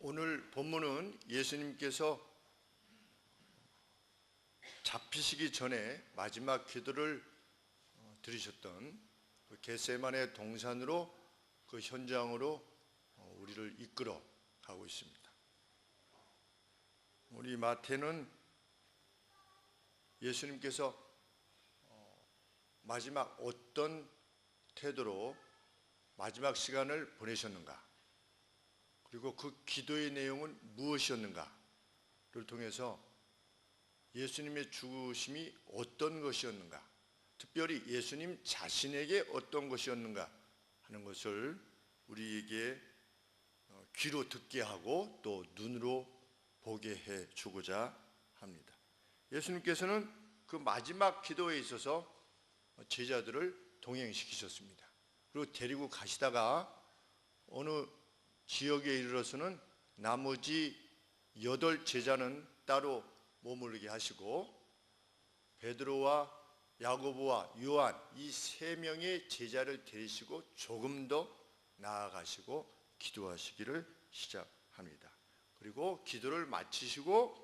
오늘 본문은 예수님께서 잡히시기 전에 마지막 기도를 드리셨던 그 겟세마네 동산으로, 그 현장으로 우리를 이끌어 가고 있습니다. 우리 마태는 예수님께서 마지막 어떤 태도로 마지막 시간을 보내셨는가, 그리고 그 기도의 내용은 무엇이었는가를 통해서 예수님의 죽으심이 어떤 것이었는가, 특별히 예수님 자신에게 어떤 것이었는가 하는 것을 우리에게 귀로 듣게 하고 또 눈으로 보게 해 주고자 합니다. 예수님께서는 그 마지막 기도에 있어서 제자들을 동행시키셨습니다. 그리고 데리고 가시다가 어느 지역에 이르러서는 나머지 8 제자는 따로 머무르게 하시고 베드로와 야고보와 요한 이 3명의 제자를 데리시고 조금 더 나아가시고 기도하시기를 시작합니다. 그리고 기도를 마치시고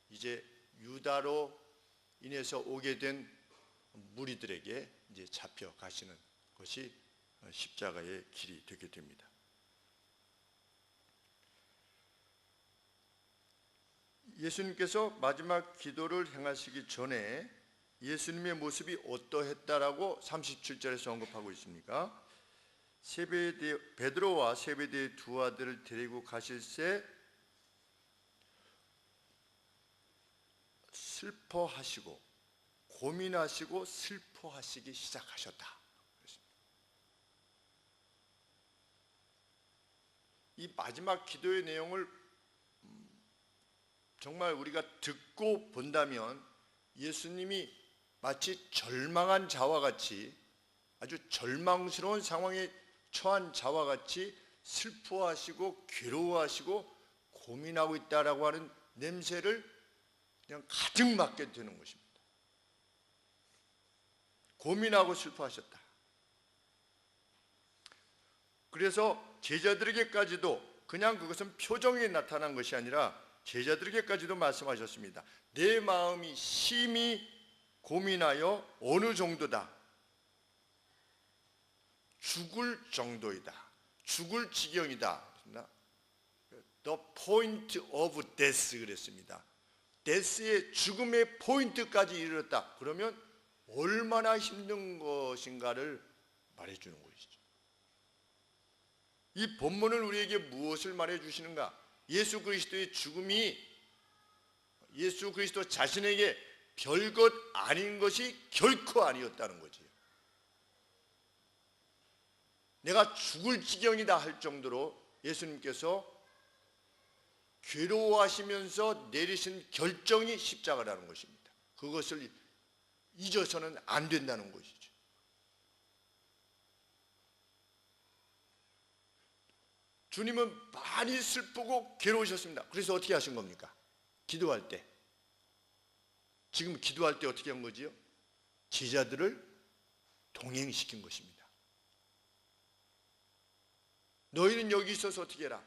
이제 유다로 인해서 오게 된 무리들에게 이제 잡혀 가시는 것이 십자가의 길이 되게 됩니다. 예수님께서 마지막 기도를 행하시기 전에 예수님의 모습이 어떠했다라고 37절에서 언급하고 있습니까? 베드로와 세베대의 2 아들을 데리고 가실새 슬퍼하시고 고민하시고 슬퍼하시기 시작하셨다. 이 마지막 기도의 내용을 정말 우리가 듣고 본다면 예수님이 마치 절망한 자와 같이, 아주 절망스러운 상황에 처한 자와 같이 슬퍼하시고 괴로워하시고 고민하고 있다라고 하는 냄새를 그냥 가득 맡게 되는 것입니다. 고민하고 슬퍼하셨다. 그래서 제자들에게까지도 그냥 그것은 표정에 나타난 것이 아니라 제자들에게까지도 말씀하셨습니다. 내 마음이 심히 고민하여 어느 정도다. 죽을 정도이다. 죽을 지경이다. The point of death 그랬습니다. 데스의 죽음의 포인트까지 이르렀다. 그러면 얼마나 힘든 것인가를 말해주는 것이죠. 이 본문은 우리에게 무엇을 말해주시는가? 예수 그리스도의 죽음이 예수 그리스도 자신에게 별것 아닌 것이 결코 아니었다는 거지요. 내가 죽을 지경이다 할 정도로 예수님께서 괴로워하시면서 내리신 결정이 십자가라는 것입니다. 그것을 잊어서는 안 된다는 것이죠. 주님은 많이 슬프고 괴로우셨습니다. 그래서 어떻게 하신 겁니까? 기도할 때. 지금 기도할 때 어떻게 한 거지요? 제자들을 동행시킨 것입니다. 너희는 여기 있어서 어떻게 해라?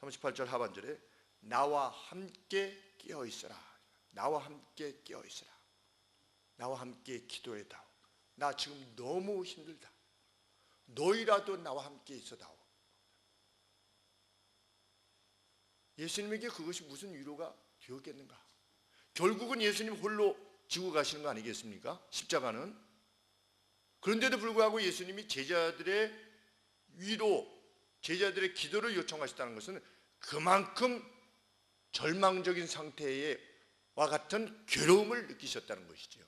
38절 하반절에 나와 함께 깨어 있어라. 나와 함께 깨어 있어라. 나와 함께 기도해다오. 나 지금 너무 힘들다. 너희라도 나와 함께 있어다오. 예수님에게 그것이 무슨 위로가 되었겠는가? 결국은 예수님 홀로 지고 가시는 거 아니겠습니까? 십자가는. 그런데도 불구하고 예수님이 제자들의 위로, 제자들의 기도를 요청하셨다는 것은 그만큼 절망적인 상태와 같은 괴로움을 느끼셨다는 것이죠.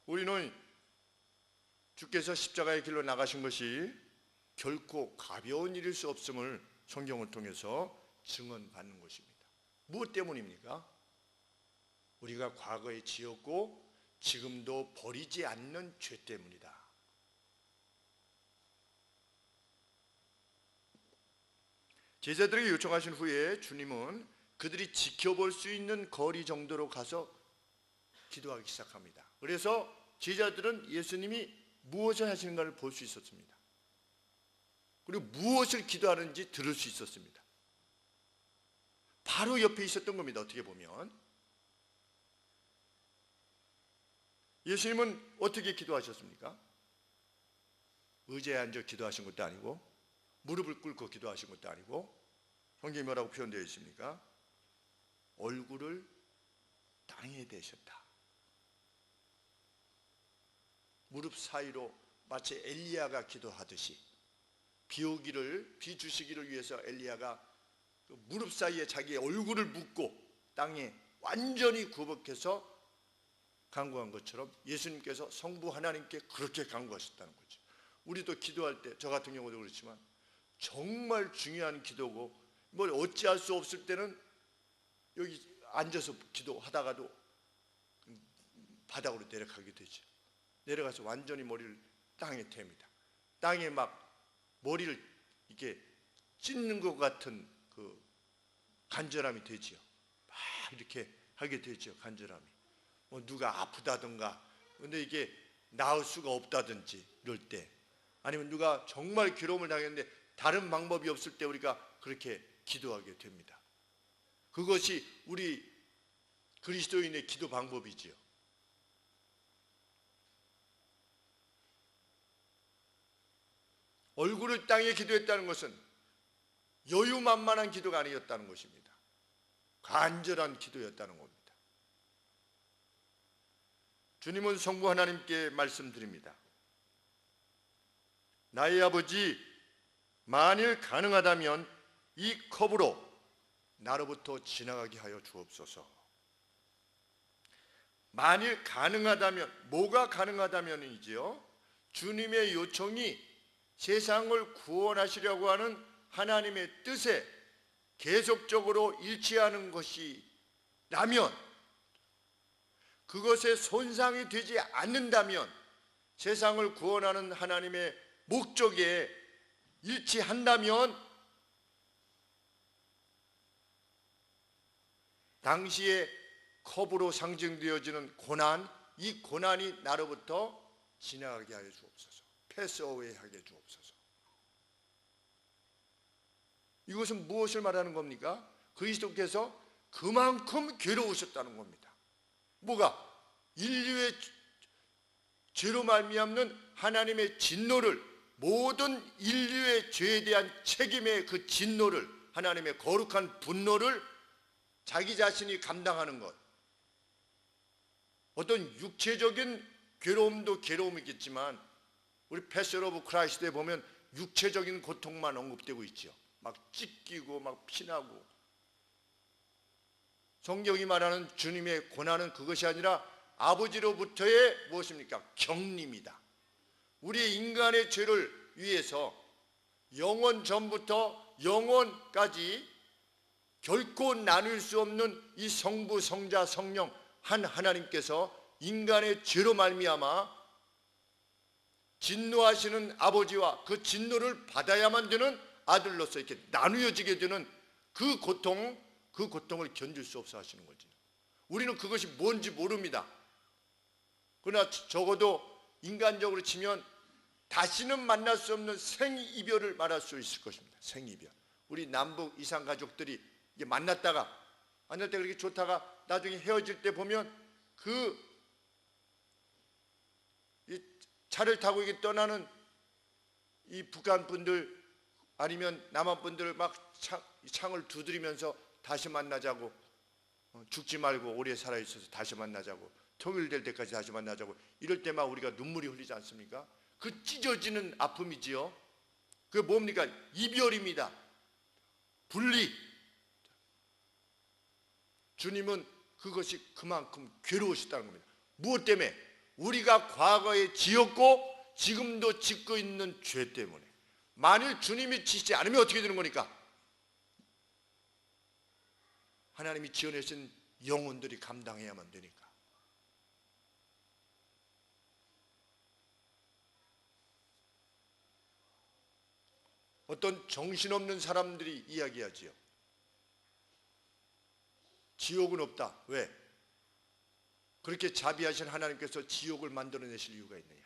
우리는 주께서 십자가의 길로 나가신 것이 결코 가벼운 일일 수 없음을 성경을 통해서 증언받는 것입니다. 무엇 때문입니까? 우리가 과거에 지었고 지금도 버리지 않는 죄 때문이다. 제자들에게 요청하신 후에 주님은 그들이 지켜볼 수 있는 거리 정도로 가서 기도하기 시작합니다. 그래서 제자들은 예수님이 무엇을 하시는가를 볼 수 있었습니다. 그리고 무엇을 기도하는지 들을 수 있었습니다. 바로 옆에 있었던 겁니다. 어떻게 보면 예수님은 어떻게 기도하셨습니까? 의자에 앉아 기도하신 것도 아니고 무릎을 꿇고 기도하신 것도 아니고 성경에 뭐라고 표현되어 있습니까? 얼굴을 땅에 대셨다. 무릎 사이로 마치 엘리야가 기도하듯이 비 주시기를 위해서 엘리야가 그 무릎 사이에 자기의 얼굴을 묻고 땅에 완전히 굽어해서 간구한 것처럼 예수님께서 성부 하나님께 그렇게 간구하셨다는 거죠. 우리도 기도할 때 저 같은 경우도 그렇지만 정말 중요한 기도고 뭘 어찌할 수 없을 때는 여기 앉아서 기도하다가도 바닥으로 내려가게 되죠. 내려가서 완전히 머리를 땅에 댑니다. 땅에 막 머리를 이렇게 찢는 것 같은 그 간절함이 되지요. 막 이렇게 하게 되죠. 간절함이. 뭐 누가 아프다든가, 근데 이게 나을 수가 없다든지 이럴 때, 아니면 누가 정말 괴로움을 당했는데 다른 방법이 없을 때 우리가 그렇게 기도하게 됩니다. 그것이 우리 그리스도인의 기도 방법이지요. 얼굴을 땅에 기도했다는 것은 여유만만한 기도가 아니었다는 것입니다. 간절한 기도였다는 겁니다. 주님은 성부 하나님께 말씀드립니다. 나의 아버지, 만일 가능하다면 이 컵으로 나로부터 지나가게 하여 주옵소서. 만일 가능하다면, 뭐가 가능하다면이지요? 주님의 요청이 세상을 구원하시려고 하는 하나님의 뜻에 계속적으로 일치하는 것이라면, 그것에 손상이 되지 않는다면, 세상을 구원하는 하나님의 목적에 일치한다면, 당시에 컵으로 상징되어지는 고난, 이 고난이 나로부터 지나가게 하여 주옵소서. 패스어웨이 하게 주옵소서. 이것은 무엇을 말하는 겁니까? 그리스도께서 그만큼 괴로우셨다는 겁니다. 뭐가? 인류의 죄로 말미암는 하나님의 진노를, 모든 인류의 죄에 대한 책임의 그 진노를, 하나님의 거룩한 분노를 자기 자신이 감당하는 것. 어떤 육체적인 괴로움도 괴로움이겠지만 우리 패션 오브 크라이스트에 보면 육체적인 고통만 언급되고 있죠. 막 찢기고 막 피나고. 성경이 말하는 주님의 고난은 그것이 아니라 아버지로부터의 무엇입니까? 격림이다. 우리 인간의 죄를 위해서 영원 전부터 영원까지 결코 나눌 수 없는 이 성부, 성자, 성령 한 하나님께서 인간의 죄로 말미암아 진노하시는 아버지와 그 진노를 받아야만 되는 아들로서 이렇게 나누어지게 되는 그 고통을 견딜 수 없어 하시는 거지. 우리는 그것이 뭔지 모릅니다. 그러나 적어도 인간적으로 치면 다시는 만날 수 없는 생이별을 말할 수 있을 것입니다. 생이별. 우리 남북 이산 가족들이 이게 만날 때 그렇게 좋다가 나중에 헤어질 때 보면 이 차를 타고 이게 떠나는 이 북한 분들 아니면 남한 분들을 막 창을 두드리면서 다시 만나자고, 죽지 말고 오래 살아있어서 다시 만나자고, 통일될 때까지 다시 만나자고, 이럴 때만 우리가 눈물이 흘리지 않습니까? 그 찢어지는 아픔이지요. 그게 뭡니까? 이별입니다. 분리. 주님은 그것이 그만큼 괴로우시다는 겁니다. 무엇 때문에? 우리가 과거에 지었고 지금도 짓고 있는 죄 때문에. 만일 주님이 지시지 않으면 어떻게 되는 거니까? 하나님이 지어내신 영혼들이 감당해야만 되니까. 어떤 정신없는 사람들이 이야기하지요. 지옥은 없다. 왜? 그렇게 자비하신 하나님께서 지옥을 만들어내실 이유가 있느냐?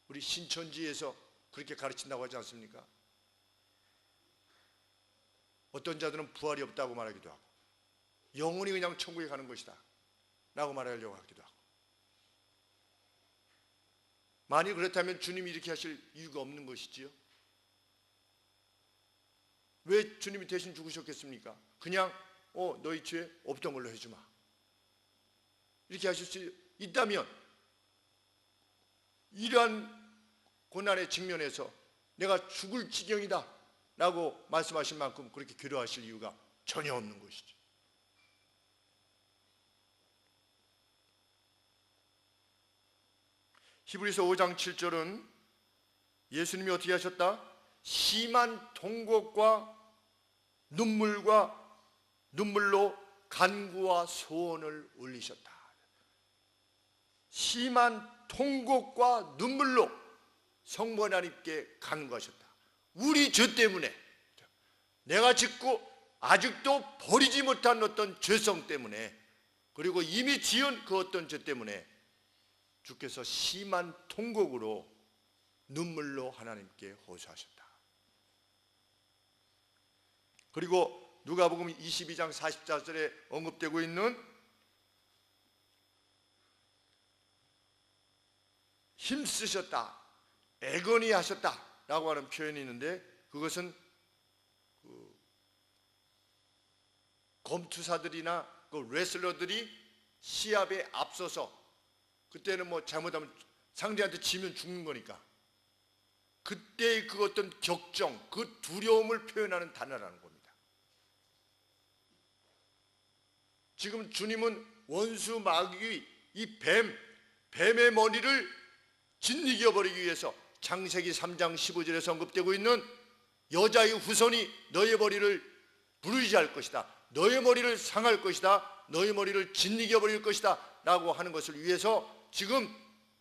우리 신천지에서 그렇게 가르친다고 하지 않습니까? 어떤 자들은 부활이 없다고 말하기도 하고 영혼이 그냥 천국에 가는 것이다 라고 말하려고 하기도 하고, 만일 그렇다면 주님이 이렇게 하실 이유가 없는 것이지요. 왜 주님이 대신 죽으셨겠습니까? 그냥 너희 죄 없던 걸로 해주마 이렇게 하실 수 있다면, 이러한 고난에 직면해서 내가 죽을 지경이다 라고 말씀하신 만큼 그렇게 괴로워하실 이유가 전혀 없는 것이죠. 히브리서 5장 7절은 예수님이 어떻게 하셨다? 심한 통곡과 눈물로 간구와 소원을 올리셨다. 심한 통곡과 눈물로 성부 하나님께 간구하셨다. 우리 죄 때문에, 내가 짓고 아직도 버리지 못한 어떤 죄성 때문에, 그리고 이미 지은 그 어떤 죄 때문에 주께서 심한 통곡으로 눈물로 하나님께 호소하셨다. 그리고 누가복음 22장 44절에 언급되고 있는 힘쓰셨다, 애건히 하셨다 라고 하는 표현이 있는데, 그것은 검투사들이나 그 레슬러들이 시합에 앞서서, 그때는 뭐 잘못하면 상대한테 지면 죽는 거니까, 그때의 그 어떤 격정, 그 두려움을 표현하는 단어라는 겁니다. 지금 주님은 원수 마귀, 이 뱀의 머리를 짓이겨버리기 위해서 창세기 3장 15절에서 언급되고 있는 여자의 후손이 너의 머리를 부르짖을 것이다, 너의 머리를 상할 것이다, 너의 머리를 짓이겨버릴 것이다 라고 하는 것을 위해서 지금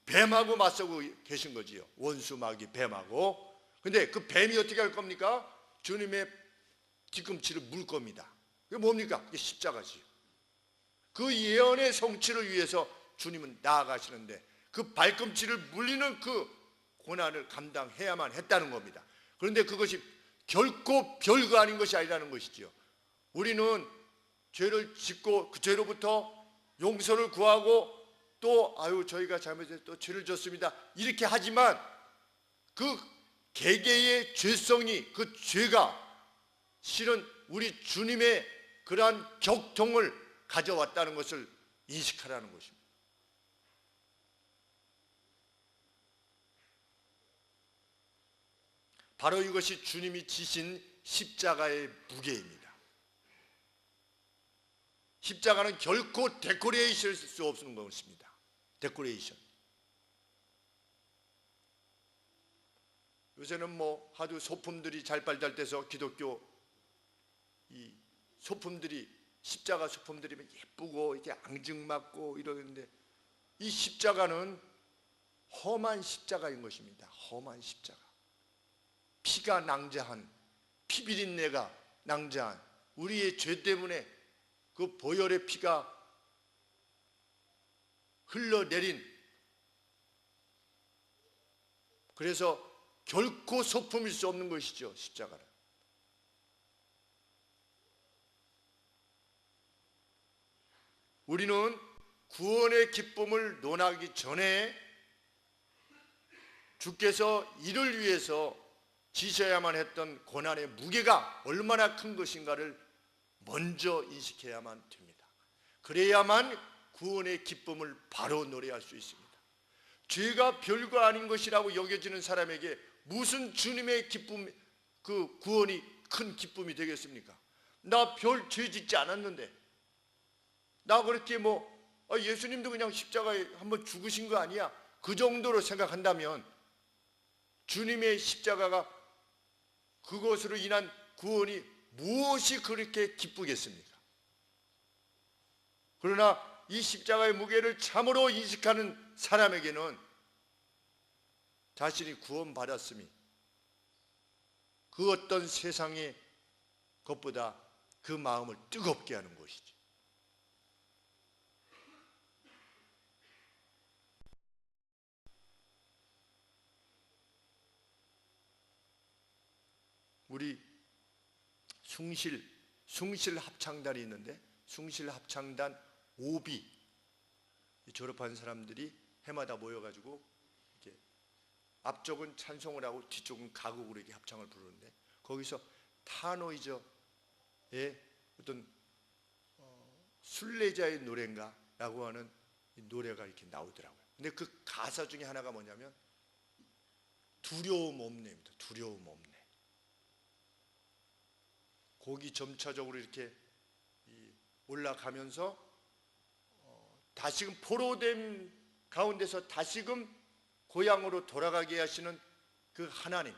뱀하고 맞서고 계신 거지요. 원수 마귀 뱀하고. 근데 그 뱀이 어떻게 할 겁니까? 주님의 뒤꿈치를 물 겁니다. 그게 뭡니까? 그게 십자가지요. 그 예언의 성취를 위해서 주님은 나아가시는데, 그 발꿈치를 물리는 그 고난을 감당해야만 했다는 겁니다. 그런데 그것이 결코 별거 아닌 것이 아니라는 것이죠. 우리는 죄를 짓고 그 죄로부터 용서를 구하고 또 저희가 잘못해서 또 죄를 졌습니다 이렇게 하지만, 그 개개의 죄성이, 그 죄가 실은 우리 주님의 그러한 격통을 가져왔다는 것을 인식하라는 것입니다. 바로 이것이 주님이 지신 십자가의 무게입니다. 십자가는 결코 데코레이션일 수 없는 것입니다. 데코레이션. 요새는 뭐 하도 소품들이 잘 발달돼서 기독교 이 소품들이, 십자가 소품들이 예쁘고 이렇게 앙증맞고 이러는데, 이 십자가는 험한 십자가인 것입니다. 험한 십자가. 피가 낭자한, 피비린내가 낭자한 우리의 죄 때문에 그 보혈의 피가 흘러내린, 그래서 결코 소품일 수 없는 것이죠, 십자가는. 우리는 구원의 기쁨을 논하기 전에 주께서 이를 위해서 지셔야만 했던 고난의 무게가 얼마나 큰 것인가를 먼저 인식해야만 됩니다. 그래야만 구원의 기쁨을 바로 노래할 수 있습니다. 죄가 별거 아닌 것이라고 여겨지는 사람에게 무슨 주님의 기쁨, 그 구원이 큰 기쁨이 되겠습니까? 나 별 죄 짓지 않았는데, 나 그렇게 예수님도 그냥 십자가에 한번 죽으신 거 아니야, 그 정도로 생각한다면 주님의 십자가가, 그것으로 인한 구원이 무엇이 그렇게 기쁘겠습니까? 그러나 이 십자가의 무게를 참으로 인식하는 사람에게는 자신이 구원받았음이 그 어떤 세상의 것보다 그 마음을 뜨겁게 하는 것이지. 우리 숭실 합창단이 있는데, 숭실 합창단 오비 졸업한 사람들이 해마다 모여가지고 이렇게 앞쪽은 찬송을 하고 뒤쪽은 가곡으로 이렇게 합창을 부르는데, 거기서 타노이저의 어떤 순례자의 노래인가라고 하는 노래가 이렇게 나오더라고요. 근데 그 가사 중에 하나가 뭐냐면 두려움 없네입니다. 두려움 없네. 곡이 점차적으로 이렇게 올라가면서 다시금 포로됨 가운데서 다시금 고향으로 돌아가게 하시는 그 하나님,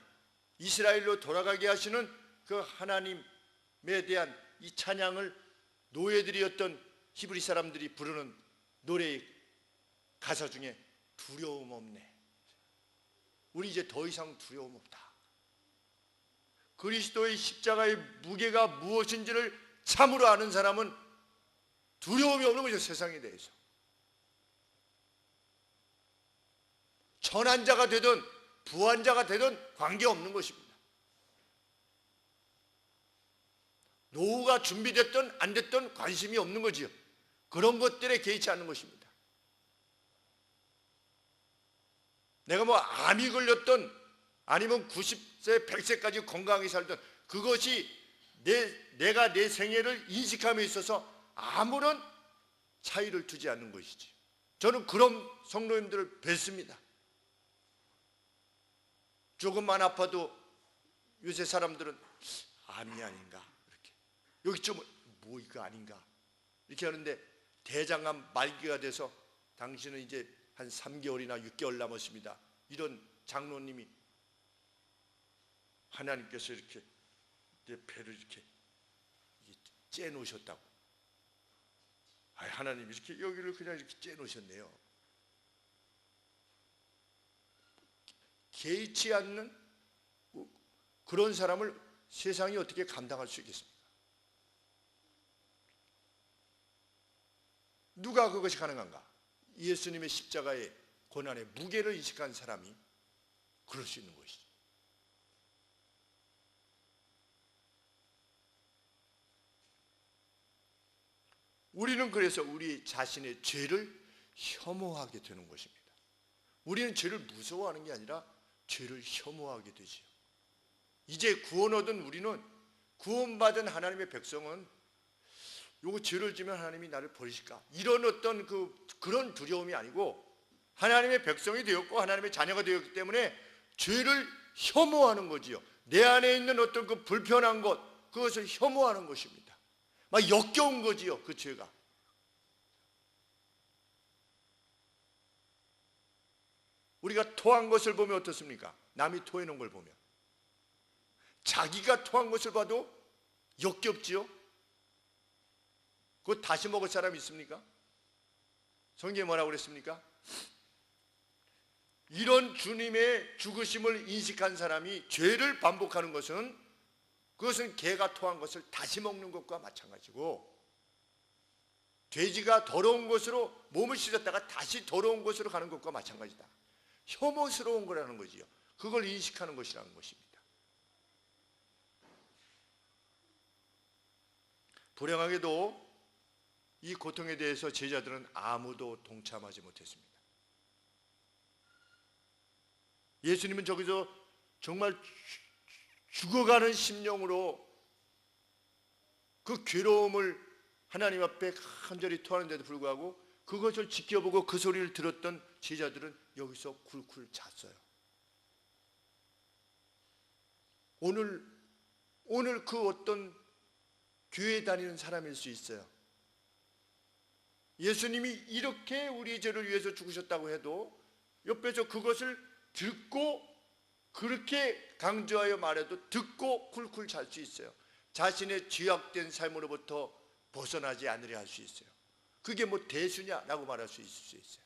이스라엘로 돌아가게 하시는 그 하나님에 대한 이 찬양을 노예들이었던 히브리 사람들이 부르는 노래의 가사 중에 두려움 없네. 우리 이제 더 이상 두려움 없다. 그리스도의 십자가의 무게가 무엇인지를 참으로 아는 사람은 두려움이 없는 거죠. 세상에 대해서. 천한자가 되든 부한자가 되든 관계없는 것입니다. 노후가 준비됐든 안 됐든 관심이 없는 거지요. 그런 것들에 개의치 않는 것입니다. 내가 뭐 암이 걸렸든 아니면 90세, 100세까지 건강하게 살든 그것이 내가 내 생애를 인식함에 있어서 아무런 차이를 두지 않는 것이지. 저는 그런 성도님들을 뵙습니다. 조금만 아파도 요새 사람들은 암이 아닌가, 이렇게 여기 좀 뭐 이거 아닌가 이렇게 하는데, 대장암 말기가 돼서 당신은 이제 한 3개월이나 6개월 남았습니다. 이런 장로님이 하나님께서 이렇게 내 배를 이렇게 째 놓으셨다고. 하나님 이렇게 여기를 그냥 이렇게 째 놓으셨네요. 개의치 않는 그런 사람을 세상이 어떻게 감당할 수 있겠습니까? 누가 그것이 가능한가? 예수님의 십자가의 고난의 무게를 인식한 사람이 그럴 수 있는 것이죠. 우리는 그래서 우리 자신의 죄를 혐오하게 되는 것입니다. 우리는 죄를 무서워하는 게 아니라 죄를 혐오하게 되지요. 이제 구원 얻은 우리는, 구원받은 하나님의 백성은 요거 죄를 지면 하나님이 나를 버리실까? 이런 어떤 그런 두려움이 아니고, 하나님의 백성이 되었고 하나님의 자녀가 되었기 때문에 죄를 혐오하는 거지요. 내 안에 있는 어떤 그 불편한 것, 그것을 혐오하는 것입니다. 막 역겨운 거지요, 그 죄가. 우리가 토한 것을 보면 어떻습니까? 남이 토해놓은 걸 보면 자기가 토한 것을 봐도 역겹지요. 그거 다시 먹을 사람이 있습니까? 성경에 뭐라고 그랬습니까? 이런 주님의 죽으심을 인식한 사람이 죄를 반복하는 것은, 그것은 개가 토한 것을 다시 먹는 것과 마찬가지고, 돼지가 더러운 것으로 몸을 씻었다가 다시 더러운 것으로 가는 것과 마찬가지다. 혐오스러운 거라는 거지요. 그걸 인식하는 것이라는 것입니다. 불행하게도 이 고통에 대해서 제자들은 아무도 동참하지 못했습니다. 예수님은 저기서 정말 죽어가는 심령으로 그 괴로움을 하나님 앞에 간절히 토하는데도 불구하고 그것을 지켜보고 그 소리를 들었던 제자들은 여기서 굴굴 잤어요. 오늘 그 어떤 교회 다니는 사람일 수 있어요. 예수님이 이렇게 우리의 죄를 위해서 죽으셨다고 해도 옆에서 그것을 듣고, 그렇게 강조하여 말해도 듣고 쿨쿨 잘 수 있어요. 자신의 죄악된 삶으로부터 벗어나지 않으려 할 수 있어요. 그게 뭐 대수냐라고 말할 수 있을 수 있어요.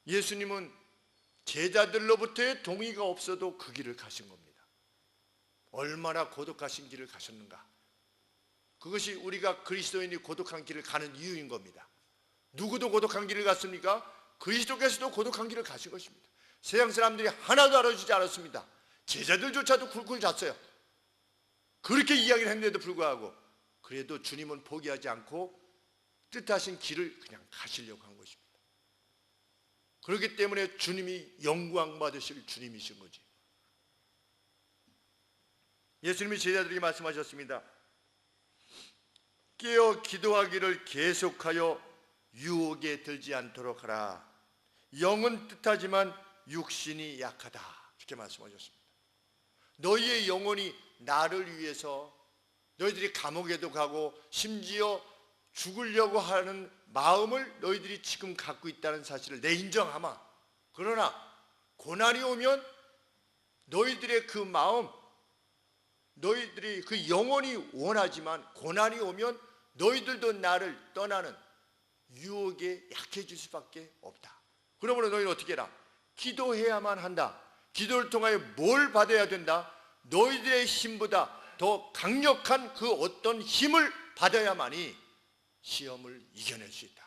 예수님은 제자들로부터의 동의가 없어도 그 길을 가신 겁니다. 얼마나 고독하신 길을 가셨는가. 그것이 우리가 그리스도인이 고독한 길을 가는 이유인 겁니다. 누구도 고독한 길을 갔습니까? 그리스도께서도 고독한 길을 가신 것입니다. 세상 사람들이 하나도 알아주지 않았습니다. 제자들조차도 굴굴 잤어요. 그렇게 이야기를 했는데도 불구하고 그래도 주님은 포기하지 않고 뜻하신 길을 그냥 가시려고 한 것입니다. 그렇기 때문에 주님이 영광 받으실 주님이신 거지. 예수님이 제자들에게 말씀하셨습니다. 깨어 기도하기를 계속하여 유혹에 들지 않도록 하라. 영은 뜻하지만 육신이 약하다. 이렇게 말씀하셨습니다. 너희의 영혼이 나를 위해서 너희들이 감옥에도 가고 심지어 죽으려고 하는 마음을 너희들이 지금 갖고 있다는 사실을 내 인정하마. 그러나 고난이 오면 너희들의 그 마음, 너희들이 그 영혼이 원하지만 고난이 오면 너희들도 나를 떠나는 유혹에 약해질 수밖에 없다. 그러므로 너희는 어떻게 해라? 기도해야만 한다. 기도를 통하여 뭘 받아야 된다? 너희들의 힘보다 더 강력한 그 어떤 힘을 받아야만이 시험을 이겨낼 수 있다.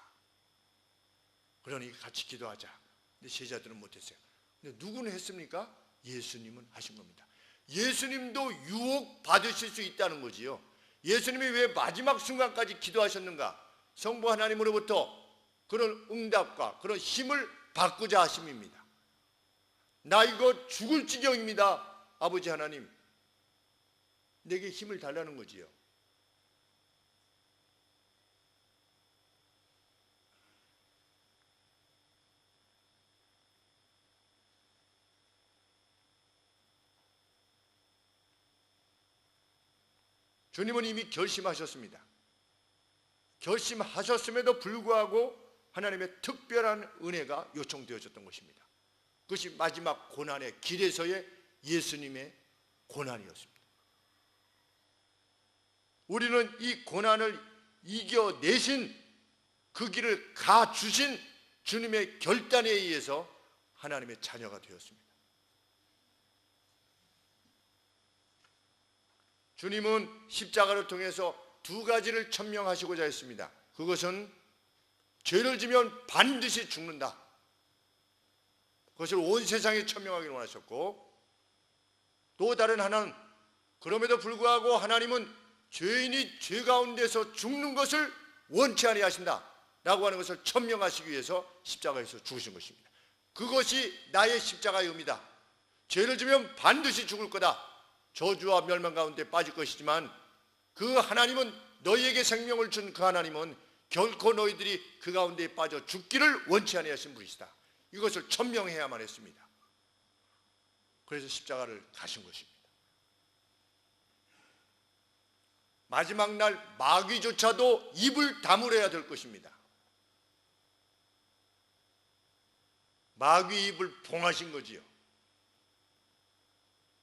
그러니 같이 기도하자. 근데 제자들은 못했어요. 근데 누구는 했습니까? 예수님은 하신 겁니다. 예수님도 유혹 받으실 수 있다는 거지요. 예수님이 왜 마지막 순간까지 기도하셨는가? 성부 하나님으로부터 그런 응답과 그런 힘을 받고자 하심입니다. 나 이거 죽을 지경입니다. 아버지 하나님, 내게 힘을 달라는 거지요. 주님은 이미 결심하셨습니다. 결심하셨음에도 불구하고 하나님의 특별한 은혜가 요청되어졌던 것입니다. 그것이 마지막 고난의 길에서의 예수님의 고난이었습니다. 우리는 이 고난을 이겨내신 그 길을 가주신 주님의 결단에 의해서 하나님의 자녀가 되었습니다. 주님은 십자가를 통해서 두 가지를 천명하시고자 했습니다. 그것은 죄를 지면 반드시 죽는다. 그것을 온 세상에 천명하기를 원하셨고, 또 다른 하나는 그럼에도 불구하고 하나님은 죄인이 죄 가운데서 죽는 것을 원치 아니하신다 라고 하는 것을 천명하시기 위해서 십자가에서 죽으신 것입니다. 그것이 나의 십자가의 의미다. 죄를 지면 반드시 죽을 거다. 저주와 멸망 가운데 빠질 것이지만 그 하나님은, 너희에게 생명을 준 그 하나님은 결코 너희들이 그 가운데 빠져 죽기를 원치 아니하신 분이시다. 이것을 천명해야만 했습니다. 그래서 십자가를 가신 것입니다. 마지막 날 마귀조차도 입을 다물어야 될 것입니다. 마귀 입을 봉하신 거지요.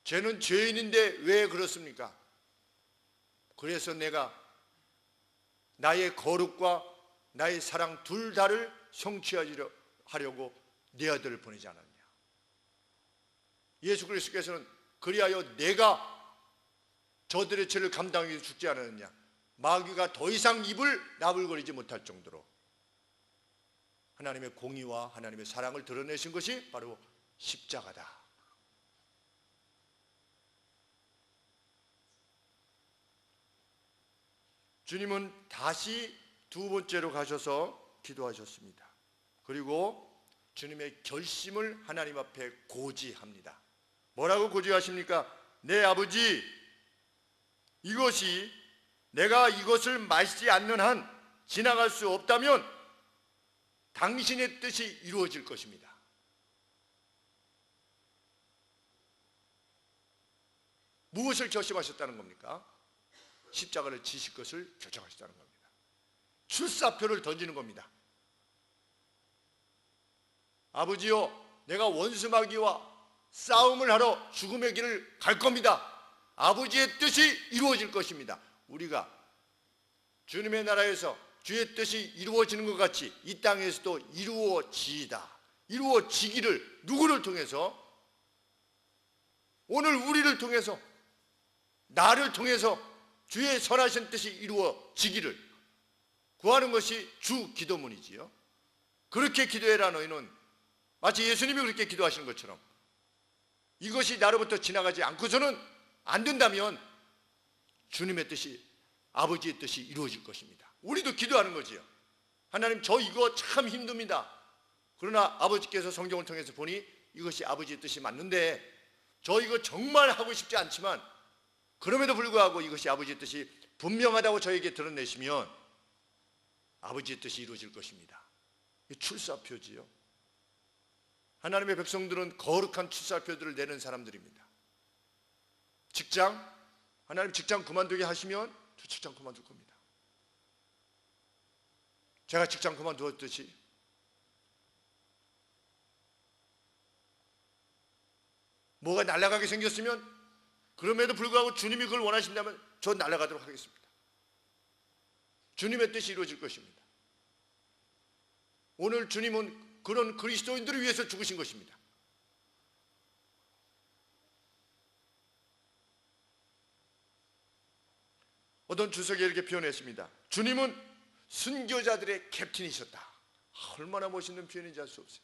죄는 죄인인데 왜 그렇습니까? 그래서 내가 나의 거룩과 나의 사랑 둘 다를 성취하려고 내 아들을 보내지 않았냐. 예수 그리스도께서는 그리하여 내가 저들의 죄를 감당하기 위해서 죽지 않았느냐. 마귀가 더 이상 입을 나불거리지 못할 정도로 하나님의 공의와 하나님의 사랑을 드러내신 것이 바로 십자가다. 주님은 다시 두 번째로 가셔서 기도하셨습니다. 그리고 주님의 결심을 하나님 앞에 고지합니다. 뭐라고 고지하십니까? 내 아버지, 이것이 내가 이것을 마시지 않는 한 지나갈 수 없다면 당신의 뜻이 이루어질 것입니다. 무엇을 결심하셨다는 겁니까? 십자가를 지실 것을 결정하셨다는 겁니다. 출사표를 던지는 겁니다. 아버지요, 내가 원수마귀와 싸움을 하러 죽음의 길을 갈 겁니다. 아버지의 뜻이 이루어질 것입니다. 우리가 주님의 나라에서 주의 뜻이 이루어지는 것 같이 이 땅에서도 이루어지기를 누구를 통해서? 오늘 우리를 통해서 나를 통해서 주의 선하신 뜻이 이루어지기를 구하는 것이 주 기도문이지요. 그렇게 기도해라 너희는. 마치 예수님이 그렇게 기도하시는 것처럼 이것이 나로부터 지나가지 않고서는 안 된다면 주님의 뜻이, 아버지의 뜻이 이루어질 것입니다. 우리도 기도하는 거지요. 하나님, 저 이거 참 힘듭니다. 그러나 아버지께서 성경을 통해서 보니 이것이 아버지의 뜻이 맞는데 저 이거 정말 하고 싶지 않지만 그럼에도 불구하고 이것이 아버지의 뜻이 분명하다고 저에게 드러내시면 아버지의 뜻이 이루어질 것입니다. 이게 출사표지요. 하나님의 백성들은 거룩한 출사표들을 내는 사람들입니다. 직장, 하나님 직장 그만두게 하시면 저 직장 그만둘 겁니다. 제가 직장 그만두었듯이 뭐가 날아가게 생겼으면 그럼에도 불구하고 주님이 그걸 원하신다면 저 날아가도록 하겠습니다. 주님의 뜻이 이루어질 것입니다. 오늘 주님은 그런 그리스도인들을 위해서 죽으신 것입니다. 어떤 주석이 이렇게 표현했습니다. 주님은 순교자들의 캡틴이셨다. 얼마나 멋있는 표현인지 알 수 없어요.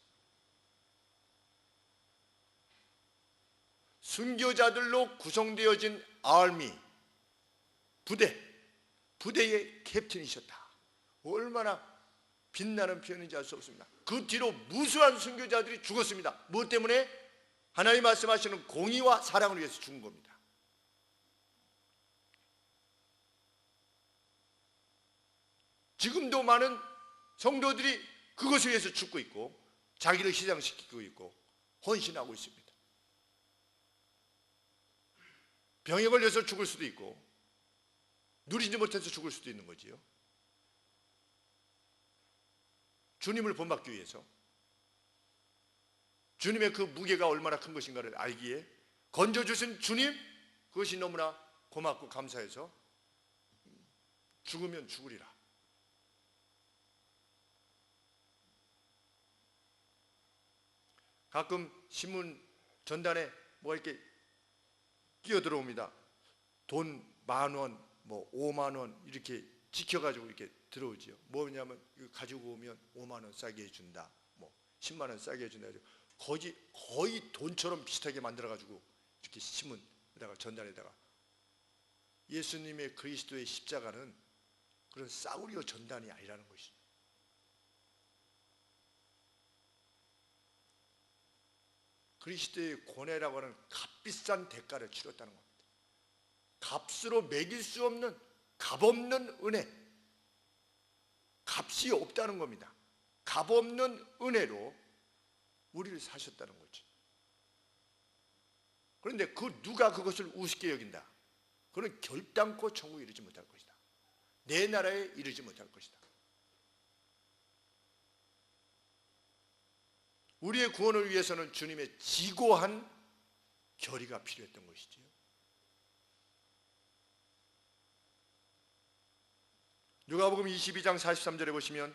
순교자들로 구성되어진 아미, 부대의 캡틴이셨다. 얼마나 빛나는 표현인지 알 수 없습니다. 그 뒤로 무수한 순교자들이 죽었습니다. 무엇 때문에? 하나님 말씀하시는 공의와 사랑을 위해서 죽은 겁니다. 지금도 많은 성도들이 그것을 위해서 죽고 있고 자기를 희생시키고 있고 헌신하고 있습니다. 병에 걸려서 죽을 수도 있고 누리지 못해서 죽을 수도 있는 거지요. 주님을 본받기 위해서 주님의 그 무게가 얼마나 큰 것인가를 알기에 건져주신 주님, 그것이 너무나 고맙고 감사해서 죽으면 죽으리라. 가끔 신문 전단에 뭐 이렇게 끼어들어옵니다. 돈 10,000원, 뭐 50,000원 이렇게 지켜가지고 이렇게 들어오지요. 뭐냐면 이거 가지고 오면 50,000원 싸게 해준다, 뭐 100,000원 싸게 해준다. 거의 돈처럼 비슷하게 만들어가지고 이렇게 신문에다가 전단에다가 예수님의 그리스도의 십자가는 그런 싸구려 전단이 아니라는 것이죠. 그리스도의 고뇌라고 하는 값비싼 대가를 치렀다는 겁니다. 값으로 매길 수 없는 값없는 은혜, 값이 없다는 겁니다. 값없는 은혜로 우리를 사셨다는 거죠. 그런데 누가 그것을 우습게 여긴다? 그는 결단코 천국에 이르지 못할 것이다. 내 나라에 이르지 못할 것이다. 우리의 구원을 위해서는 주님의 지고한 결의가 필요했던 것이지요. 누가복음 22장 43절에 보시면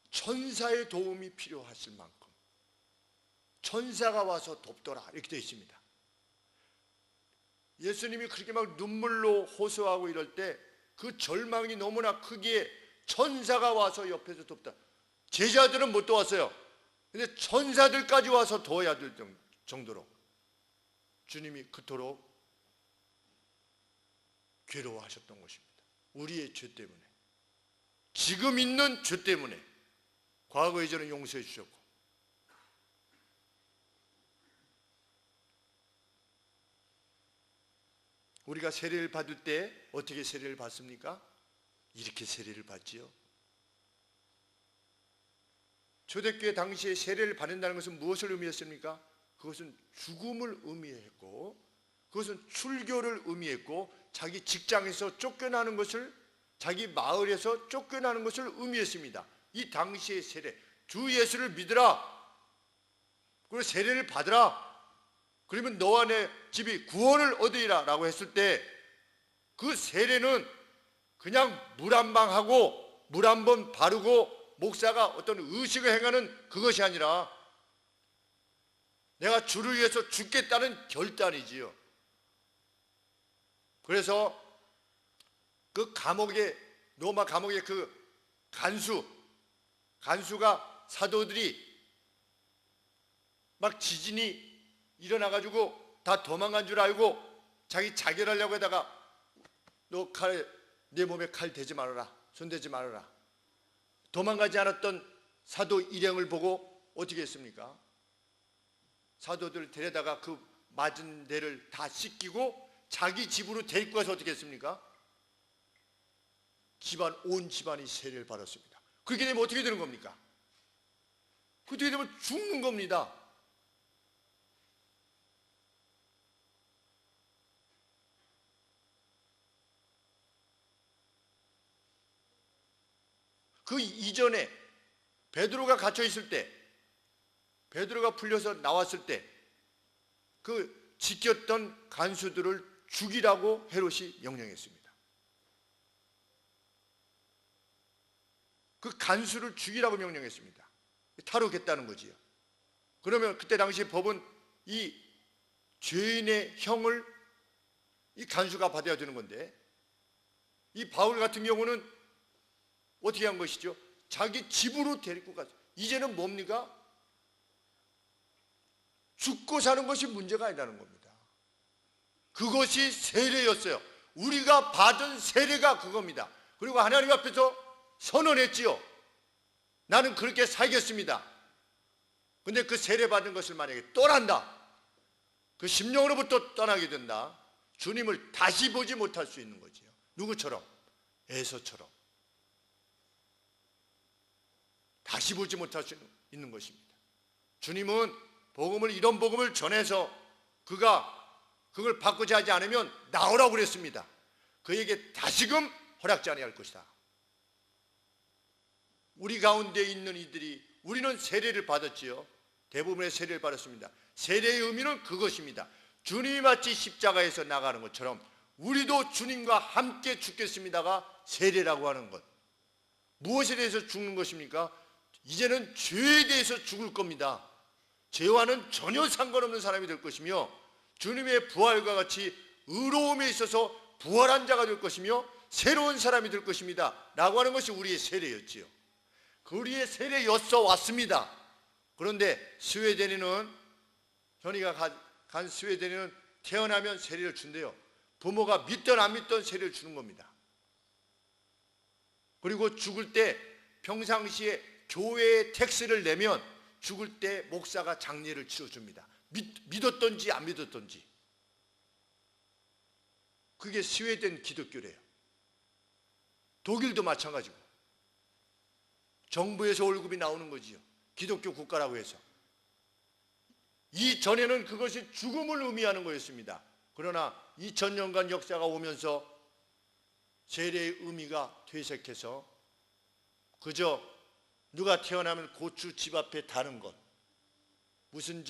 천사의 도움이 필요하실 만큼 천사가 와서 돕더라 이렇게 되어 있습니다. 예수님이 그렇게 막 눈물로 호소하고 이럴 때 그 절망이 너무나 크기에 천사가 와서 옆에서 돕다. 제자들은 못 도왔어요. 근데 천사들까지 와서 도와야 될 정도로 주님이 그토록 괴로워하셨던 것입니다. 우리의 죄 때문에, 지금 있는 죄 때문에. 과거 이전은 용서해 주셨고 우리가 세례를 받을 때 어떻게 세례를 받습니까? 이렇게 세례를 받지요. 초대교회 당시에 세례를 받는다는 것은 무엇을 의미했습니까? 그것은 죽음을 의미했고 그것은 출교를 의미했고 자기 직장에서 쫓겨나는 것을, 자기 마을에서 쫓겨나는 것을 의미했습니다. 이 당시의 세례, 주 예수를 믿으라, 그리고 세례를 받으라, 그러면 너와 내 집이 구원을 얻으리라 라고 했을 때 그 세례는 그냥 물 한 방 하고 물 한 번 바르고 목사가 어떤 의식을 행하는 그것이 아니라 내가 주를 위해서 죽겠다는 결단이지요. 그래서 그 감옥에, 로마 감옥의 그 간수가 사도들이 막 지진이 일어나가지고 다 도망간 줄 알고 자기 자결하려고 하다가 너 내 몸에 칼 대지 말아라, 손 대지 말아라. 도망가지 않았던 사도 일행을 보고 어떻게 했습니까? 사도들 데려다가 그 맞은 데를 다 씻기고 자기 집으로 데리고 가서 어떻게 했습니까? 온 집안이 세례를 받았습니다. 그렇게 되면 어떻게 되는 겁니까? 그렇게 되면 죽는 겁니다. 그 이전에 베드로가 갇혀 있을 때, 베드로가 풀려서 나왔을 때 그 지켰던 간수들을 죽이라고 헤롯이 명령했습니다. 그 간수를 죽이라고 명령했습니다. 탈옥했다는 거지요. 그러면 그때 당시 법은 이 죄인의 형을 이 간수가 받아야 되는 건데, 이 바울 같은 경우는 어떻게 한 것이죠? 자기 집으로 데리고 가서, 이제는 뭡니까? 죽고 사는 것이 문제가 아니라는 겁니다. 그것이 세례였어요. 우리가 받은 세례가 그겁니다. 그리고 하나님 앞에서 선언했지요. 나는 그렇게 살겠습니다. 근데 그 세례 받은 것을 만약에 떠난다, 그 심령으로부터 떠나게 된다, 주님을 다시 보지 못할 수 있는 거지요. 누구처럼? 에서처럼 다시 보지 못할 수 있는 것입니다. 주님은 이런 복음을 전해서 그걸 바꾸지 하지 않으면 나오라고 그랬습니다. 그에게 다시금 허락지 아니할 것이다. 우리 가운데 있는 이들이, 우리는 세례를 받았지요. 대부분의 세례를 받았습니다. 세례의 의미는 그것입니다. 주님이 마치 십자가에서 나가는 것처럼 우리도 주님과 함께 죽겠습니다가 세례라고 하는 것. 무엇에 대해서 죽는 것입니까? 이제는 죄에 대해서 죽을 겁니다. 죄와는 전혀 상관없는 사람이 될 것이며, 주님의 부활과 같이 의로움에 있어서 부활한 자가 될 것이며 새로운 사람이 될 것입니다 라고 하는 것이 우리의 세례였지요. 우리의 세례였어 왔습니다. 그런데 스웨덴에는, 현이가 간 스웨덴에는 태어나면 세례를 준대요. 부모가 믿던 안 믿던 세례를 주는 겁니다. 그리고 죽을 때 평상시에 교회에 텍스를 내면 죽을 때 목사가 장례를 치러줍니다. 믿었던지 안 믿었던지. 그게 스웨덴 기독교래요. 독일도 마찬가지고. 정부에서 월급이 나오는 거지요. 기독교 국가라고 해서. 이전에는 그것이 죽음을 의미하는 거였습니다. 그러나 2000년간 역사가 오면서 세례의 의미가 퇴색해서 그저 누가 태어나면 고추 집 앞에 다는 것, 무슨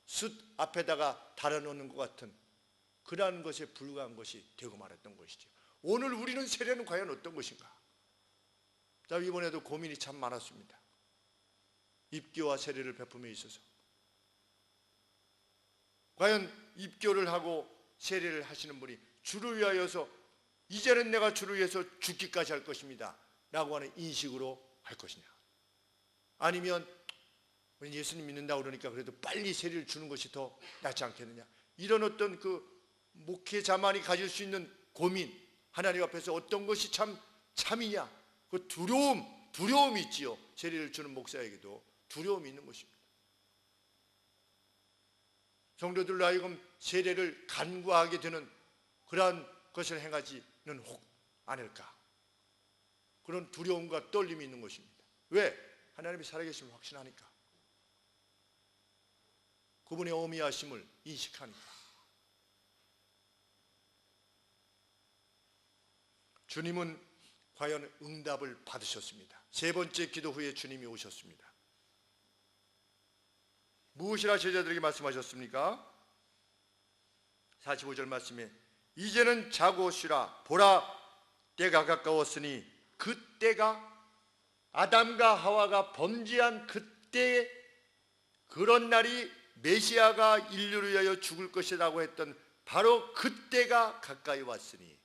숯 앞에다가 달아놓는 것 같은 그러한 것에 불과한 것이 되고 말았던 것이죠. 오늘 우리는 세례는 과연 어떤 것인가? 자, 이번에도 고민이 참 많았습니다. 입교와 세례를 베품에 있어서 과연 입교를 하고 세례를 하시는 분이 주를 위하여서 이제는 내가 주를 위해서 죽기까지 할 것입니다 라고 하는 인식으로 할 것이냐, 아니면 우리 예수님 믿는다고 그러니까 그래도 빨리 세례를 주는 것이 더 낫지 않겠느냐, 이런 어떤 그 목회자만이 가질 수 있는 고민, 하나님 앞에서 어떤 것이 참이냐, 그 두려움이 있지요. 세례를 주는 목사에게도 두려움이 있는 것입니다. 성도들로 하여금 세례를 간과하게 되는 그러한 것을 행하지는 혹 않을까, 그런 두려움과 떨림이 있는 것입니다. 왜? 하나님이 살아계심을 확신하니까, 그분의 어미하심을 인식하니까. 주님은 과연 응답을 받으셨습니다. 세 번째 기도 후에 주님이 오셨습니다. 무엇이라 제자들에게 말씀하셨습니까? 45절 말씀에 이제는 자고 쉬라, 보라 때가 가까웠으니, 그 때가 아담과 하와가 범죄한 그때에 그런 날이 메시아가 인류를 위하여 죽을 것이라고 했던 바로 그때가 가까이 왔으니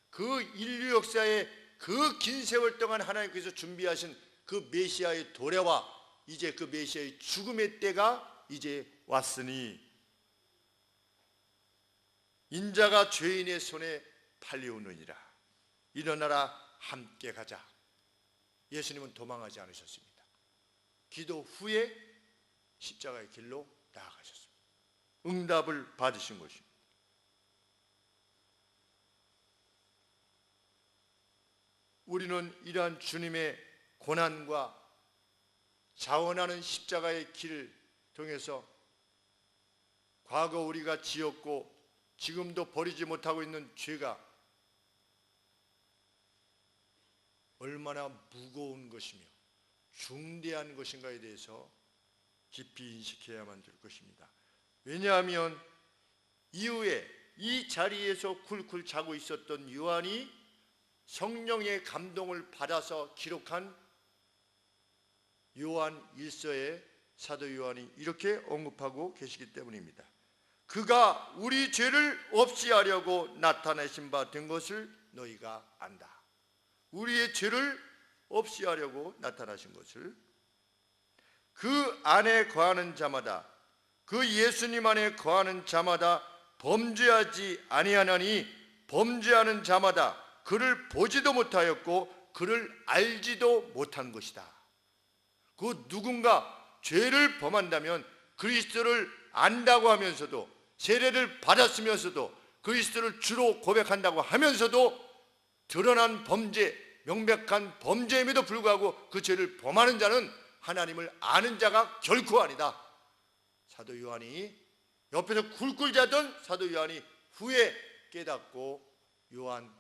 그 인류 역사의 그 긴 세월 동안 하나님께서 준비하신 그 메시아의 도래와 이제 그 메시아의 죽음의 때가 이제 왔으니 인자가 죄인의 손에 팔려오느니라. 일어나라, 함께 가자. 예수님은 도망하지 않으셨습니다. 기도 후에 십자가의 길로 나아가셨습니다. 응답을 받으신 것입니다. 우리는 이러한 주님의 고난과 자원하는 십자가의 길을 통해서 과거 우리가 지었고 지금도 버리지 못하고 있는 죄가 얼마나 무거운 것이며 중대한 것인가에 대해서 깊이 인식해야만 될 것입니다. 왜냐하면 이후에 이 자리에서 쿨쿨 자고 있었던 요한이 성령의 감동을 받아서 기록한 요한 1서에 사도 요한이 이렇게 언급하고 계시기 때문입니다. 그가 우리 죄를 없이 하려고 나타내신 바 된 것을 너희가 안다. 우리의 죄를 없이 하려고 나타나신 것을 그 안에 거하는 자마다 그 예수님 안에 거하는 자마다 범죄하지 아니하나니 범죄하는 자마다 그를 보지도 못하였고 그를 알지도 못한 것이다. 그 누군가 죄를 범한다면 그리스도를 안다고 하면서도 세례를 받았으면서도 그리스도를 주로 고백한다고 하면서도 드러난 범죄, 명백한 범죄임에도 불구하고 그 죄를 범하는 자는 하나님을 아는 자가 결코 아니다. 사도 요한이 옆에서 굴굴 자던 사도 요한이 후에 깨닫고 요한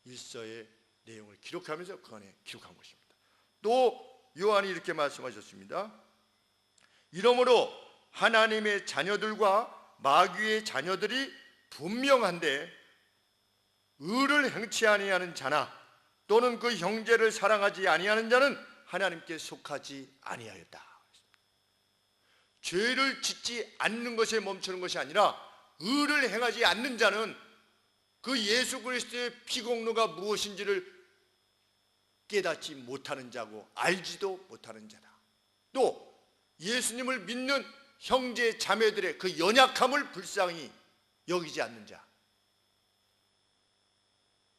1서의 내용을 기록하면서 그 안에 기록한 것입니다. 또 요한이 이렇게 말씀하셨습니다. 이러므로 하나님의 자녀들과 마귀의 자녀들이 분명한데 의를 행치 아니하는 자나 또는 그 형제를 사랑하지 아니하는 자는 하나님께 속하지 아니하였다. 죄를 짓지 않는 것에 멈추는 것이 아니라 의를 행하지 않는 자는 그 예수 그리스도의 피공로가 무엇인지를 깨닫지 못하는 자고 알지도 못하는 자다. 또 예수님을 믿는 형제 자매들의 그 연약함을 불쌍히 여기지 않는 자,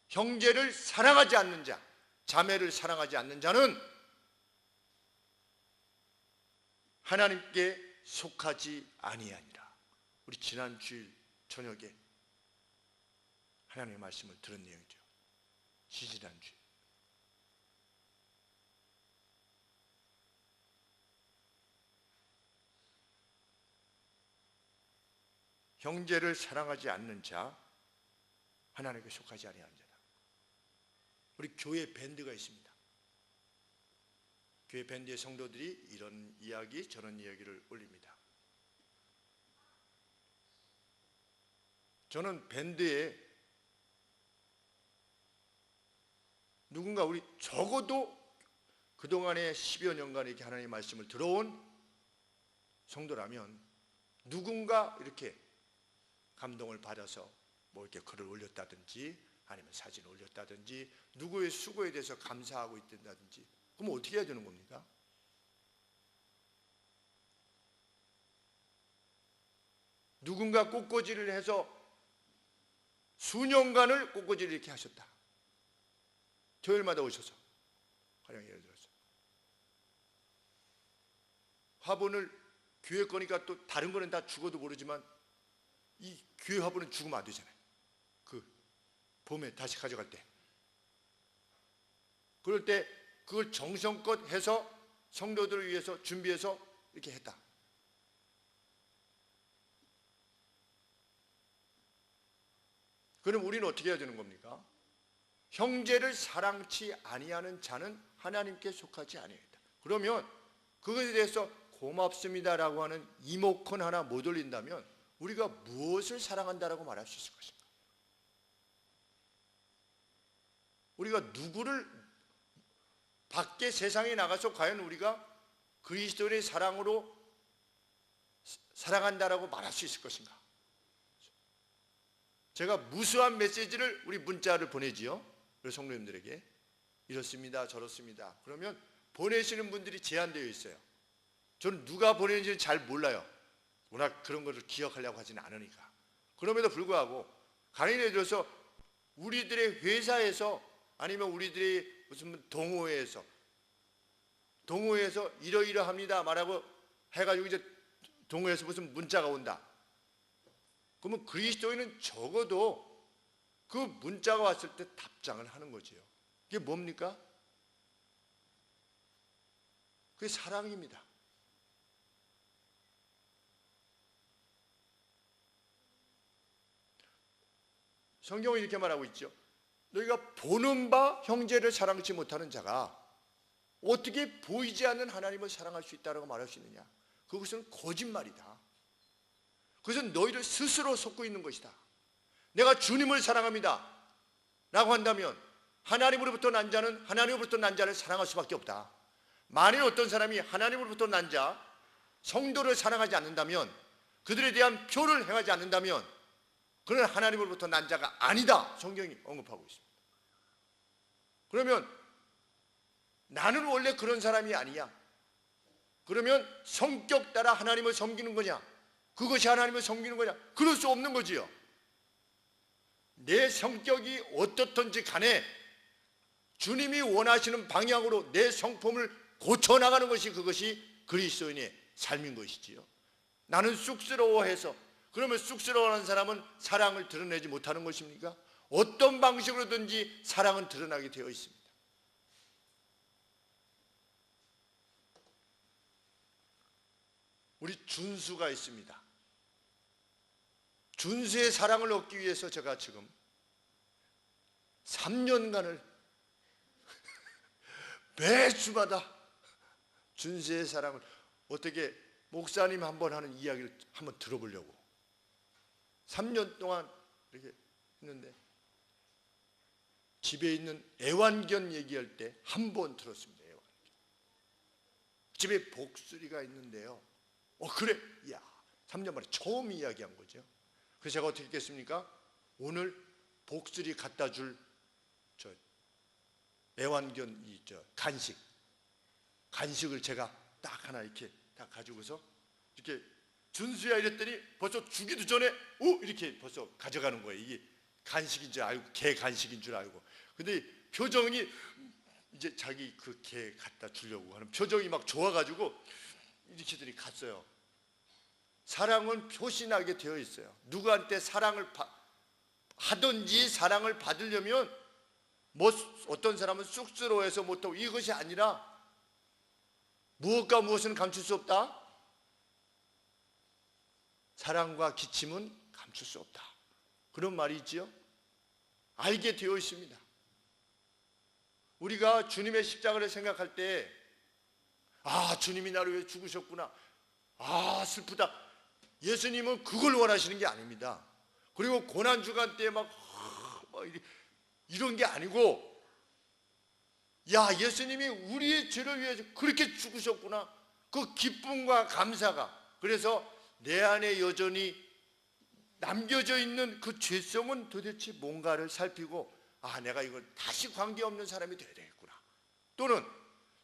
형제를 사랑하지 않는 자, 자매를 사랑하지 않는 자는 하나님께 속하지 아니하니라. 우리 지난 주일 저녁에 하나님의 말씀을 들은 내용이죠. 지지난주. 형제를 사랑하지 않는 자, 하나님께 속하지 아니하는 자다. 우리 교회 밴드가 있습니다. 교회 밴드의 성도들이 이런 이야기, 저런 이야기를 올립니다. 저는 밴드에 누군가 우리 적어도 그동안의 10여 년간 이렇게 하나님의 말씀을 들어온 성도라면 누군가 이렇게 감동을 받아서 뭐 이렇게 글을 올렸다든지 아니면 사진을 올렸다든지 누구의 수고에 대해서 감사하고 있다든지 그럼 어떻게 해야 되는 겁니까? 누군가 꽃꽂이를 해서 수년간을 꽃꽂이를 이렇게 하셨다. 토요일마다 오셔서 가령 예를 들어서 화분을 교회 거니까 또 다른 거는 다 죽어도 모르지만 이 교회 화분은 죽으면 안 되잖아요. 그 봄에 다시 가져갈 때 그럴 때 그걸 정성껏 해서 성도들을 위해서 준비해서 이렇게 했다. 그럼 우리는 어떻게 해야 되는 겁니까? 형제를 사랑치 아니하는 자는 하나님께 속하지 아니하겠다. 그러면 그것에 대해서 고맙습니다라고 하는 이모컨 하나 못 올린다면 우리가 무엇을 사랑한다라고 말할 수 있을 것인가? 우리가 누구를 밖에 세상에 나가서 과연 우리가 그리스도의 사랑으로 사랑한다라고 말할 수 있을 것인가? 제가 무수한 메시지를 우리 문자를 보내지요. 우리 성도님들에게 이렇습니다, 저렇습니다. 그러면 보내시는 분들이 제한되어 있어요. 저는 누가 보내는지는 잘 몰라요. 워낙 그런 것을 기억하려고 하지는 않으니까. 그럼에도 불구하고 간혹 들어서 우리들의 회사에서 아니면 우리들의 무슨 동호회에서 이러이러합니다 말하고 해가지고 이제 동호회에서 무슨 문자가 온다. 그러면 그리스도인은 적어도 그 문자가 왔을 때 답장을 하는 거지요. 이게 뭡니까? 그게 사랑입니다. 성경은 이렇게 말하고 있죠. 너희가 보는 바 형제를 사랑치 못하는 자가 어떻게 보이지 않는 하나님을 사랑할 수 있다고 말할 수 있느냐? 그것은 거짓말이다. 그것은 너희를 스스로 속고 있는 것이다. 내가 주님을 사랑합니다 라고 한다면 하나님으로부터 난 자는 하나님으로부터 난 자를 사랑할 수밖에 없다. 만일 어떤 사람이 하나님으로부터 난 자, 성도를 사랑하지 않는다면, 그들에 대한 표를 행하지 않는다면 그는 하나님으로부터 난 자가 아니다. 성경이 언급하고 있습니다. 그러면 나는 원래 그런 사람이 아니야. 그러면 성격 따라 하나님을 섬기는 거냐? 그것이 하나님을 섬기는 거냐? 그럴 수 없는 거지요. 내 성격이 어떻든지 간에 주님이 원하시는 방향으로 내 성품을 고쳐나가는 것이 그것이 그리스도인의 삶인 것이지요. 나는 쑥스러워해서, 그러면 쑥스러워하는 사람은 사랑을 드러내지 못하는 것입니까? 어떤 방식으로든지 사랑은 드러나게 되어 있습니다. 우리 준수가 있습니다. 준수의 사랑을 얻기 위해서 제가 지금 3년간을 매주마다 준수의 사랑을 어떻게 목사님 한번 하는 이야기를 한번 들어보려고 3년 동안 이렇게 했는데 집에 있는 애완견 얘기할 때 한 번 들었습니다. 애완견. 집에 복수리가 있는데요. 그래, 야, 3년 만에 처음 이야기한 거죠. 그래서 제가 어떻게 했겠습니까? 오늘 복수리 갖다 줄 애완견 간식을 제가 딱 하나 이렇게 딱 가지고서 이렇게 준수야 이랬더니 벌써 주기도 전에 이렇게 벌써 가져가는 거예요. 이게 간식인 줄 알고, 개 간식인 줄 알고. 근데 표정이 이제 자기 그 개 갖다 주려고 하는 표정이 막 좋아가지고 이렇게들이 갔어요. 사랑은 표시나게 되어 있어요. 누구한테 사랑을 하든지 사랑을 받으려면 어떤 사람은 쑥스러워해서 못하고, 이것이 아니라 무엇과 무엇은 감출 수 없다. 사랑과 기침은 감출 수 없다. 그런 말이 있지요. 알게 되어 있습니다. 우리가 주님의 십자가를 생각할 때 주님이 나를 위해 죽으셨구나, 슬프다. 예수님은 그걸 원하시는 게 아닙니다. 그리고 고난주간 때 막 이런 게 아니고, 예수님이 우리의 죄를 위해서 그렇게 죽으셨구나, 그 기쁨과 감사가. 그래서 내 안에 여전히 남겨져 있는 그 죄성은 도대체 뭔가를 살피고, 내가 이걸 다시 관계없는 사람이 되어야 되겠구나. 또는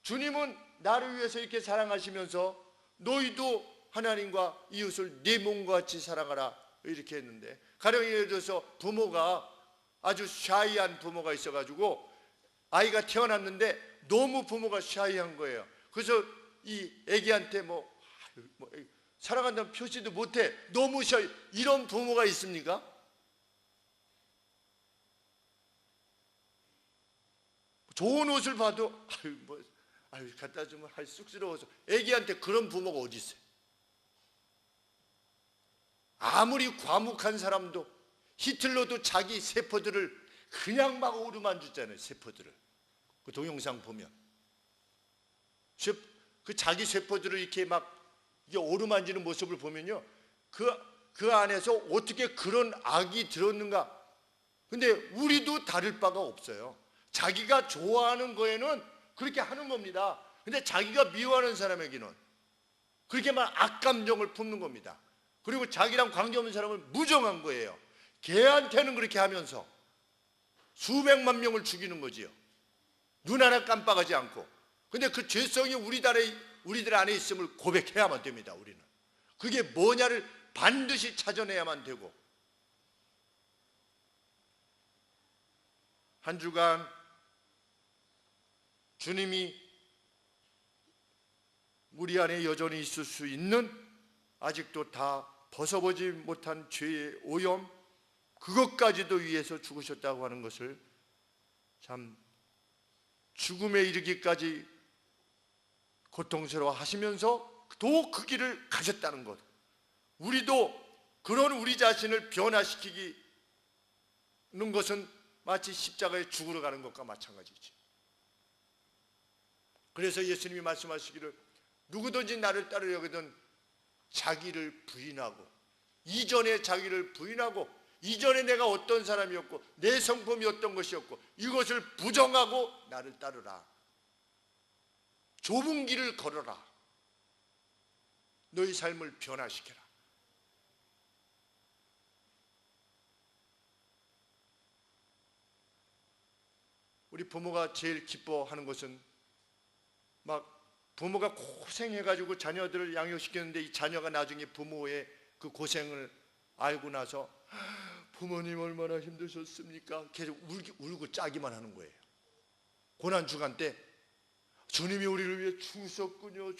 주님은 나를 위해서 이렇게 사랑하시면서 너희도 하나님과 이웃을 네 몸과 같이 사랑하라 이렇게 했는데, 가령 예를 들어서 부모가 아주 샤이한 부모가 있어가지고 아이가 태어났는데 너무 부모가 샤이한 거예요. 그래서 이 애기한테 사랑한다는 표시도 못해, 너무 샤이. 이런 부모가 있습니까? 좋은 옷을 봐도 갖다 주면 쑥스러워서. 애기한테 그런 부모가 어디 있어요? 아무리 과묵한 사람도, 히틀러도 자기 세포들을 그냥 막 오르만 줬잖아요. 세포들을 그 동영상 보면 그 자기 세포들을 이렇게 막 오르만지는 모습을 보면요, 그 안에서 어떻게 그런 악이 들었는가. 근데 우리도 다를 바가 없어요. 자기가 좋아하는 거에는 그렇게 하는 겁니다. 근데 자기가 미워하는 사람에게는 그렇게 막 악감정을 품는 겁니다. 그리고 자기랑 관계없는 사람을 무정한 거예요. 개한테는 그렇게 하면서 수백만 명을 죽이는 거지요. 눈 하나 깜빡하지 않고. 근데 그 죄성이 우리들 안에 있음을 고백해야만 됩니다. 우리는 그게 뭐냐를 반드시 찾아내야만 되고, 한 주간 주님이 우리 안에 여전히 있을 수 있는, 아직도 다 벗어보지 못한 죄의 오염, 그것까지도 위해서 죽으셨다고 하는 것을 참 죽음에 이르기까지 고통스러워 하시면서 또 그 길을 가셨다는 것, 우리도 그런 우리 자신을 변화시키는 것은 마치 십자가에 죽으러 가는 것과 마찬가지지. 그래서 예수님이 말씀하시기를 누구든지 나를 따르려거든 자기를 부인하고, 이전에 자기를 부인하고, 이전에 내가 어떤 사람이었고 내 성품이 어떤 것이었고 이것을 부정하고 나를 따르라. 좁은 길을 걸어라. 너희 삶을 변화시켜라. 우리 부모가 제일 기뻐하는 것은 막 부모가 고생해가지고 자녀들을 양육시켰는데 이 자녀가 나중에 부모의 그 고생을 알고 나서 부모님 얼마나 힘드셨습니까? 계속 울고 짜기만 하는 거예요. 고난주간 때 주님이 우리를 위해 죽으셨군요.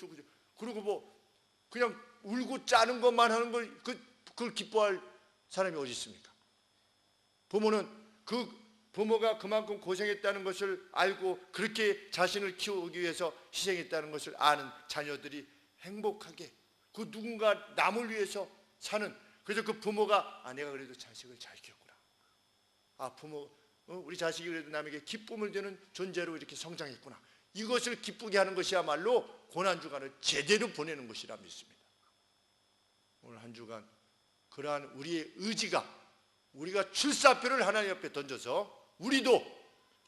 그리고 뭐 그냥 울고 짜는 것만 하는 걸 그걸 기뻐할 사람이 어디 있습니까? 부모는 그 부모가 그만큼 고생했다는 것을 알고 그렇게 자신을 키우기 위해서 희생했다는 것을 아는 자녀들이 행복하게 그 누군가 남을 위해서 사는, 그래서 그 부모가 내가 그래도 자식을 잘 키웠구나. 우리 자식이 그래도 남에게 기쁨을 주는 존재로 이렇게 성장했구나. 이것을 기쁘게 하는 것이야말로 고난주간을 제대로 보내는 것이라 믿습니다. 오늘 한 주간 그러한 우리의 의지가, 우리가 출사표를 하나님 앞에 던져서 우리도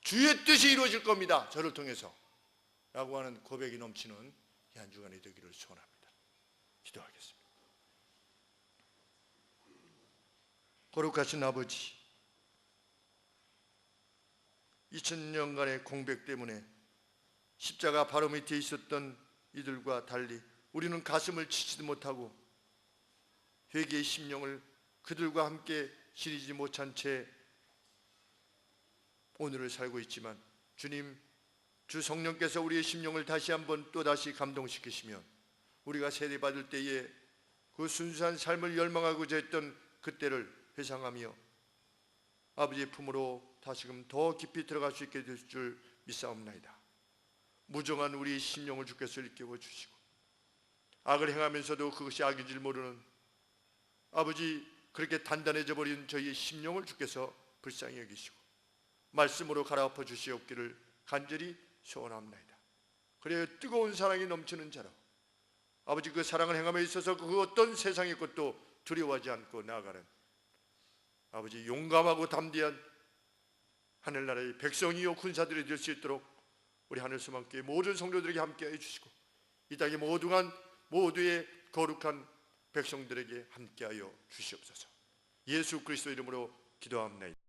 주의 뜻이 이루어질 겁니다. 저를 통해서 라고 하는 고백이 넘치는 이 한 주간이 되기를 소원합니다. 기도하겠습니다. 거룩하신 아버지, 2000년간의 공백 때문에 십자가 바로 밑에 있었던 이들과 달리 우리는 가슴을 치지도 못하고 회개의 심령을 그들과 함께 지니지 못한 채 오늘을 살고 있지만, 주님, 주 성령께서 우리의 심령을 다시 한번 또다시 감동시키시면 우리가 세례받을 때에 그 순수한 삶을 열망하고자 했던 그때를 회상하며 아버지의 품으로 다시금 더 깊이 들어갈 수 있게 될 줄 믿사옵나이다. 무정한 우리의 심령을 주께서 일깨워 주시고, 악을 행하면서도 그것이 악인 줄 모르는 아버지, 그렇게 단단해져 버린 저희의 심령을 주께서 불쌍히 여기시고 말씀으로 갈아엎어 주시옵기를 간절히 소원합니다. 그래야 뜨거운 사랑이 넘치는 자로 아버지, 그 사랑을 행함에 있어서 그 어떤 세상의 것도 두려워하지 않고 나아가는 아버지, 용감하고 담대한 하늘나라의 백성이요 군사들이 될 수 있도록 우리 하늘소망교회 모든 성도들에게 함께해 주시고 이 땅의 모두의 거룩한 백성들에게 함께하여 주시옵소서. 예수 그리스도 이름으로 기도합니다.